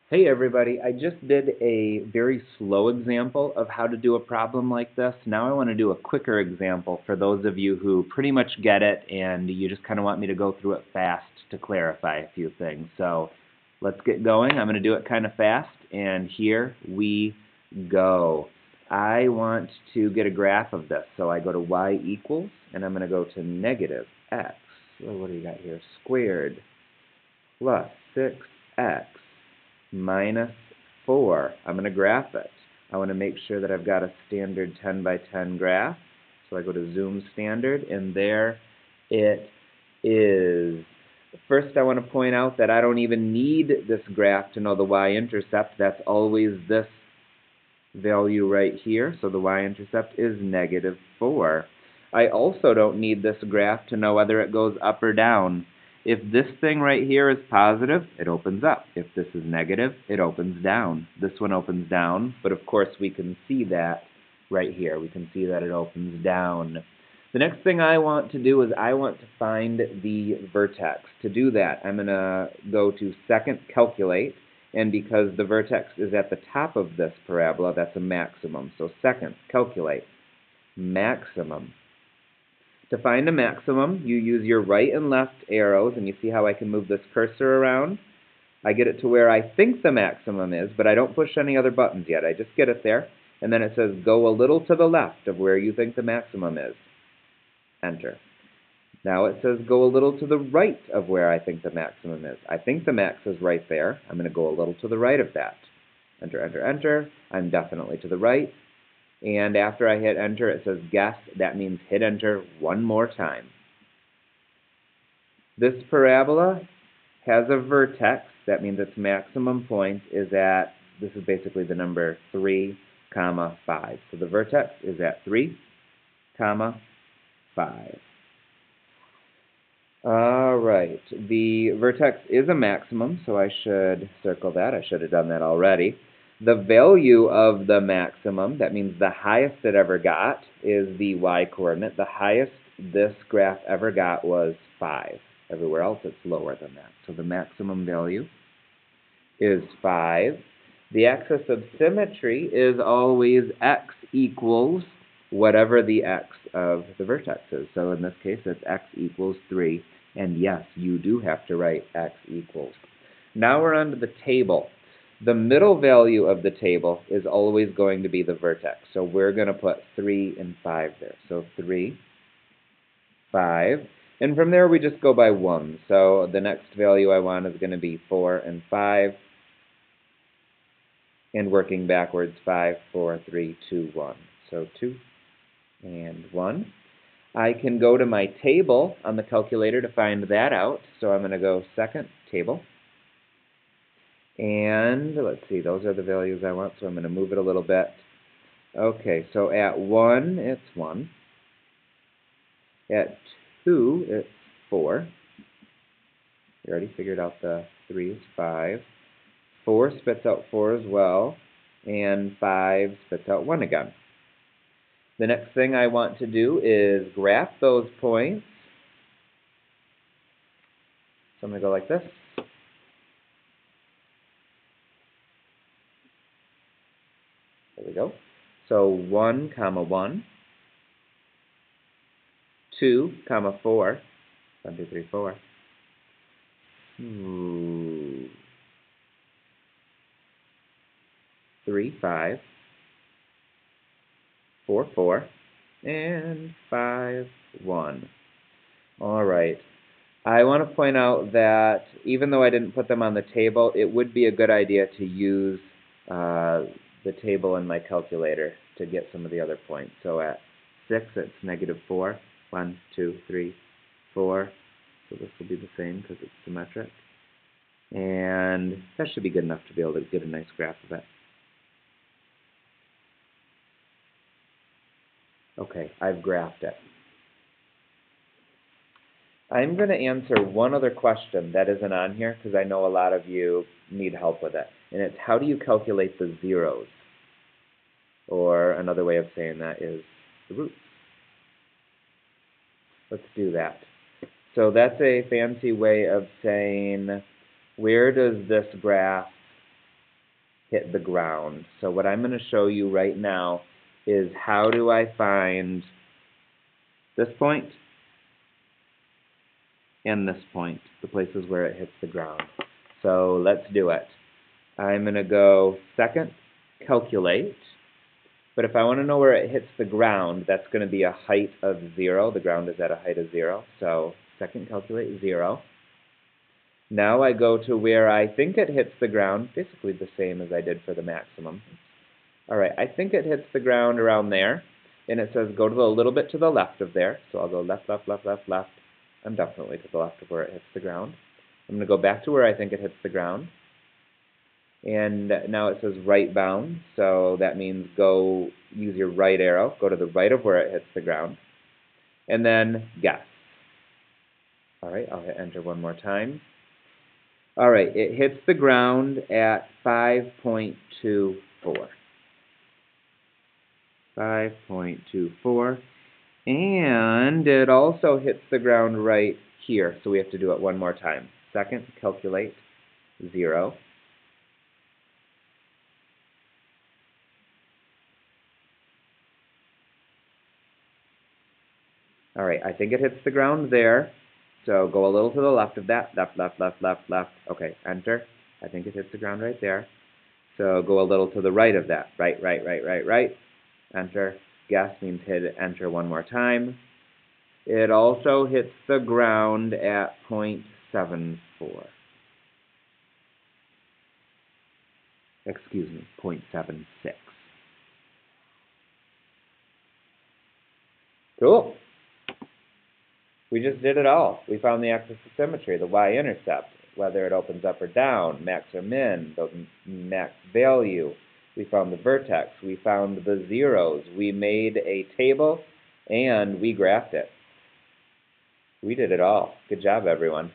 Hey everybody, I just did a very slow example of how to do a problem like this. Now I want to do a quicker example for those of you who pretty much get it and you just kind of want me to go through it fast to clarify a few things. So let's get going. I'm going to do it kind of fast, and here we go. I want to get a graph of this, so I go to y equals, and I'm going to go to negative x. Well, what do you got here? Squared plus 6x minus 4. I'm going to graph it. I want to make sure that I've got a standard 10 by 10 graph. So I go to zoom standard, and there it is. First, I want to point out that I don't even need this graph to know the y-intercept. That's always this value right here. So the y-intercept is negative 4. I also don't need this graph to know whether it goes up or down. If this thing right here is positive, it opens up. If this is negative, it opens down. This one opens down, but of course we can see that right here. We can see that it opens down. The next thing I want to do is I want to find the vertex. To do that, I'm going to go to second calculate, and because the vertex is at the top of this parabola, that's a maximum. So second calculate, maximum. To find a maximum, you use your right and left arrows, and you see how I can move this cursor around? I get it to where I think the maximum is, but I don't push any other buttons yet. I just get it there, and then it says go a little to the left of where you think the maximum is. Enter. Now it says go a little to the right of where I think the maximum is. I think the max is right there. I'm going to go a little to the right of that. Enter, enter, enter. I'm definitely to the right. And after I hit enter, it says guess. That means hit enter one more time. This parabola has a vertex. That means its maximum point is at, this is basically the number 3, 5. So the vertex is at 3, 5. All right. The vertex is a maximum, so I should circle that. I should have done that already. The value of the maximum, that means the highest it ever got, is the y-coordinate. The highest this graph ever got was 5. Everywhere else it's lower than that. So the maximum value is 5. The axis of symmetry is always x equals whatever the x of the vertex is. So in this case, it's x equals 3. And yes, you do have to write x equals. Now we're on to the table. The middle value of the table is always going to be the vertex. So we're going to put 3 and 5 there. So 3, 5. And from there we just go by 1. So the next value I want is going to be 4 and 5. And working backwards, 5, 4, 3, 2, 1. So 2 and 1. I can go to my table on the calculator to find that out. So I'm going to go second table. And let's see, those are the values I want, so I'm going to move it a little bit. Okay, so at 1, it's 1. At 2, it's 4. We already figured out the 3 is 5. 4 spits out 4 as well. And 5 spits out 1 again. The next thing I want to do is graph those points. So I'm going to go like this. There we go. So 1, 1, 2, 4, 1, 2, 3, 4. 3, 5, 4, 4, and 5, 1. All right. I want to point out that even though I didn't put them on the table, it would be a good idea to use the table in my calculator to get some of the other points. So at 6, it's negative 4. 1, 2, 3, 4. So this will be the same because it's symmetric. And that should be good enough to be able to get a nice graph of it. Okay, I've graphed it. I'm going to answer one other question that isn't on here because I know a lot of you need help with it. And it's how do you calculate the zeros? Or another way of saying that is the roots. Let's do that. So that's a fancy way of saying where does this graph hit the ground. So what I'm going to show you right now is how do I find this point and this point, the places where it hits the ground. So let's do it. I'm going to go second, calculate. But if I want to know where it hits the ground, that's going to be a height of 0. The ground is at a height of 0. So second, calculate 0. Now I go to where I think it hits the ground, basically the same as I did for the maximum. All right, I think it hits the ground around there. And it says go to a little bit to the left of there. So I'll go left, left, left, left, left. I'm definitely to the left of where it hits the ground. I'm going to go back to where I think it hits the ground. And now it says right bound, so that means go use your right arrow, go to the right of where it hits the ground, and then guess. All right, I'll hit enter one more time. All right, it hits the ground at 5.24. 5.24. And it also hits the ground right here, so we have to do it one more time. Second, calculate 0. All right, I think it hits the ground there, so go a little to the left of that. Left, left, left, left, left. Okay, enter. I think it hits the ground right there. So go a little to the right of that. Right, right, right, right, right. Enter. Guess means hit enter one more time. It also hits the ground at 0.74. Excuse me, 0.76. Cool. We just did it all. We found the axis of symmetry, the y-intercept, whether it opens up or down, max or min, the max value. We found the vertex. We found the zeros. We made a table, and we graphed it. We did it all. Good job, everyone.